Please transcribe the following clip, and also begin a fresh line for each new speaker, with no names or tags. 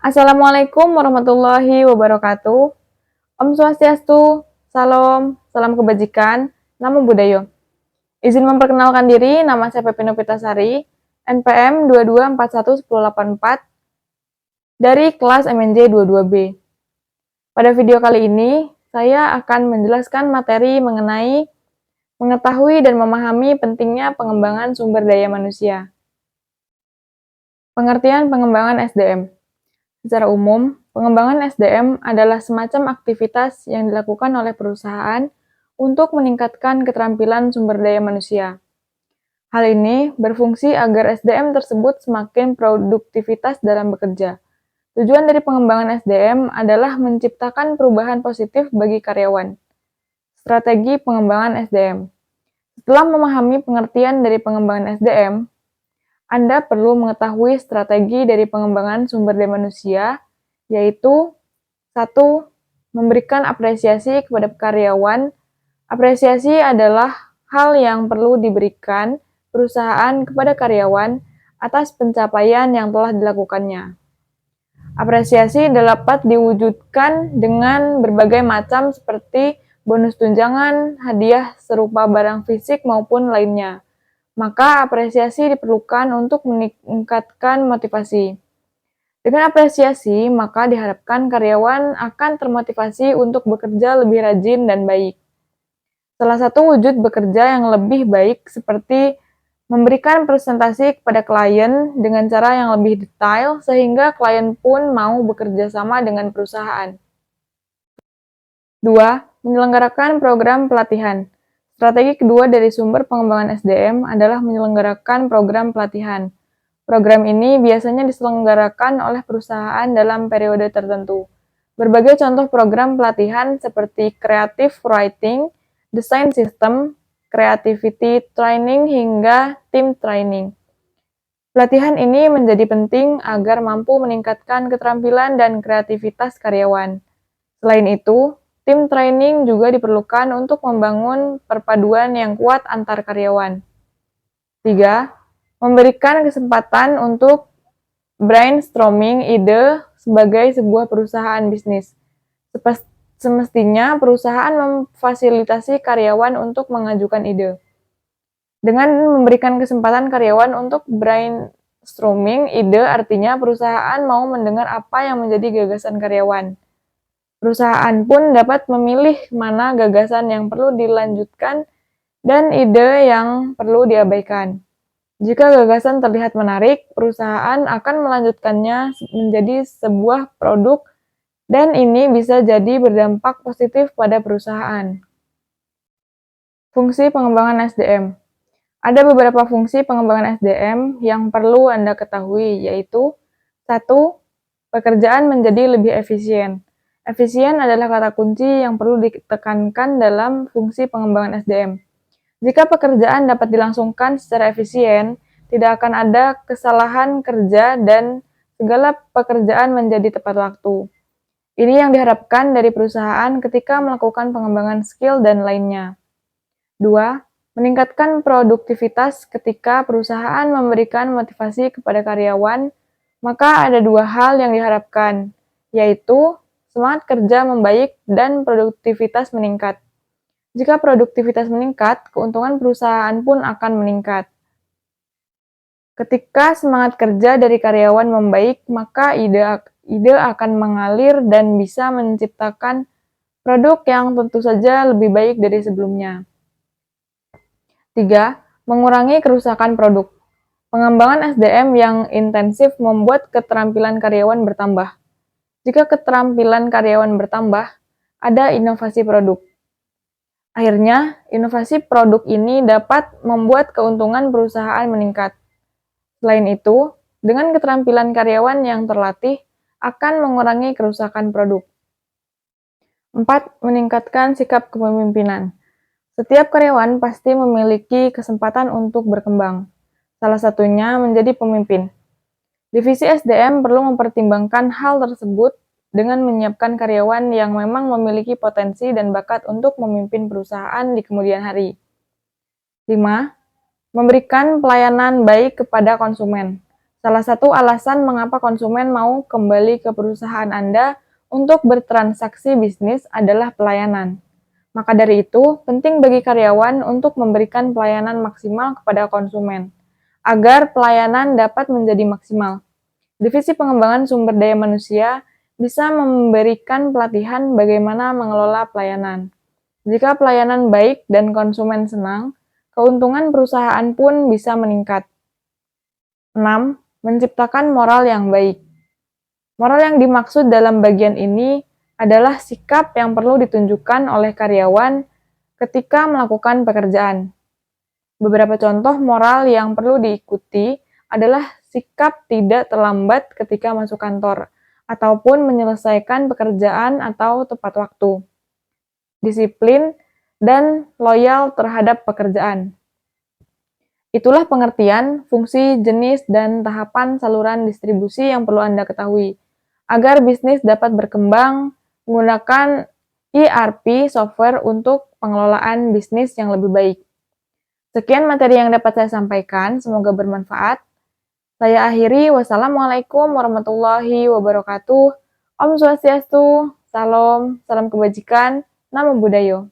Assalamualaikum warahmatullahi wabarakatuh. Om Swastiastu, Salam, Salam Kebajikan, Namo Buddhaya. Izin memperkenalkan diri, nama saya Pepi Novitasari, NPM 22411084 dari kelas MNJ 22B. Pada video kali ini, saya akan menjelaskan materi mengenai mengetahui dan memahami pentingnya pengembangan sumber daya manusia. Pengertian pengembangan SDM. Secara umum, pengembangan SDM adalah semacam aktivitas yang dilakukan oleh perusahaan untuk meningkatkan keterampilan sumber daya manusia. Hal ini berfungsi agar SDM tersebut semakin produktivitas dalam bekerja. Tujuan dari pengembangan SDM adalah menciptakan perubahan positif bagi karyawan. Strategi pengembangan SDM. Setelah memahami pengertian dari pengembangan SDM, Anda perlu mengetahui strategi dari pengembangan sumber daya manusia, yaitu 1. Memberikan apresiasi kepada karyawan. Apresiasi adalah hal yang perlu diberikan perusahaan kepada karyawan atas pencapaian yang telah dilakukannya. Apresiasi dapat diwujudkan dengan berbagai macam seperti bonus tunjangan, hadiah serupa barang fisik maupun lainnya. Maka apresiasi diperlukan untuk meningkatkan motivasi. Dengan apresiasi, maka diharapkan karyawan akan termotivasi untuk bekerja lebih rajin dan baik. Salah satu wujud bekerja yang lebih baik seperti memberikan presentasi kepada klien dengan cara yang lebih detail sehingga klien pun mau bekerja sama dengan perusahaan. 2. Menyelenggarakan program pelatihan. Strategi kedua dari sumber pengembangan SDM adalah menyelenggarakan program pelatihan. Program ini biasanya diselenggarakan oleh perusahaan dalam periode tertentu. Berbagai contoh program pelatihan seperti Creative Writing, Design System, Creativity Training, hingga Team Training. Pelatihan ini menjadi penting agar mampu meningkatkan keterampilan dan kreativitas karyawan. Selain itu, tim training juga diperlukan untuk membangun perpaduan yang kuat antar karyawan. 3. Memberikan kesempatan untuk brainstorming ide sebagai sebuah perusahaan bisnis. Semestinya perusahaan memfasilitasi karyawan untuk mengajukan ide. Dengan memberikan kesempatan karyawan untuk brainstorming ide, artinya perusahaan mau mendengar apa yang menjadi gagasan karyawan. Perusahaan pun dapat memilih mana gagasan yang perlu dilanjutkan dan ide yang perlu diabaikan. Jika gagasan terlihat menarik, perusahaan akan melanjutkannya menjadi sebuah produk dan ini bisa jadi berdampak positif pada perusahaan. Fungsi pengembangan SDM. Ada beberapa fungsi pengembangan SDM yang perlu Anda ketahui, yaitu 1. Pekerjaan menjadi lebih efisien. Efisien adalah kata kunci yang perlu ditekankan dalam fungsi pengembangan SDM. Jika pekerjaan dapat dilangsungkan secara efisien, tidak akan ada kesalahan kerja dan segala pekerjaan menjadi tepat waktu. Ini yang diharapkan dari perusahaan ketika melakukan pengembangan skill dan lainnya. 2. Meningkatkan produktivitas. Ketika perusahaan memberikan motivasi kepada karyawan, maka ada dua hal yang diharapkan, yaitu semangat kerja membaik dan produktivitas meningkat. Jika produktivitas meningkat, keuntungan perusahaan pun akan meningkat. Ketika semangat kerja dari karyawan membaik, maka ide akan mengalir dan bisa menciptakan produk yang tentu saja lebih baik dari sebelumnya. 3. Mengurangi kerusakan produk. Pengembangan SDM yang intensif membuat keterampilan karyawan bertambah. Jika keterampilan karyawan bertambah, ada inovasi produk. Akhirnya, inovasi produk ini dapat membuat keuntungan perusahaan meningkat. Selain itu, dengan keterampilan karyawan yang terlatih, akan mengurangi kerusakan produk. 4. Meningkatkan sikap kepemimpinan. Setiap karyawan pasti memiliki kesempatan untuk berkembang. Salah satunya menjadi pemimpin. Divisi SDM perlu mempertimbangkan hal tersebut dengan menyiapkan karyawan yang memang memiliki potensi dan bakat untuk memimpin perusahaan di kemudian hari. 5. Memberikan pelayanan baik kepada konsumen. Salah satu alasan mengapa konsumen mau kembali ke perusahaan Anda untuk bertransaksi bisnis adalah pelayanan. Maka dari itu, penting bagi karyawan untuk memberikan pelayanan maksimal kepada konsumen, agar pelayanan dapat menjadi maksimal. Divisi Pengembangan Sumber Daya Manusia bisa memberikan pelatihan bagaimana mengelola pelayanan. Jika pelayanan baik dan konsumen senang, keuntungan perusahaan pun bisa meningkat. 6. Menciptakan moral yang baik. Moral yang dimaksud dalam bagian ini adalah sikap yang perlu ditunjukkan oleh karyawan ketika melakukan pekerjaan. Beberapa contoh moral yang perlu diikuti adalah sikap tidak terlambat ketika masuk kantor, ataupun menyelesaikan pekerjaan atau tepat waktu, disiplin, dan loyal terhadap pekerjaan. Itulah pengertian, fungsi, jenis, dan tahapan saluran distribusi yang perlu Anda ketahui, agar bisnis dapat berkembang menggunakan ERP software untuk pengelolaan bisnis yang lebih baik. Sekian materi yang dapat saya sampaikan, semoga bermanfaat. Saya akhiri, wassalamualaikum warahmatullahi wabarakatuh. Om Swastiastu, salam kebajikan, namo buddhayo.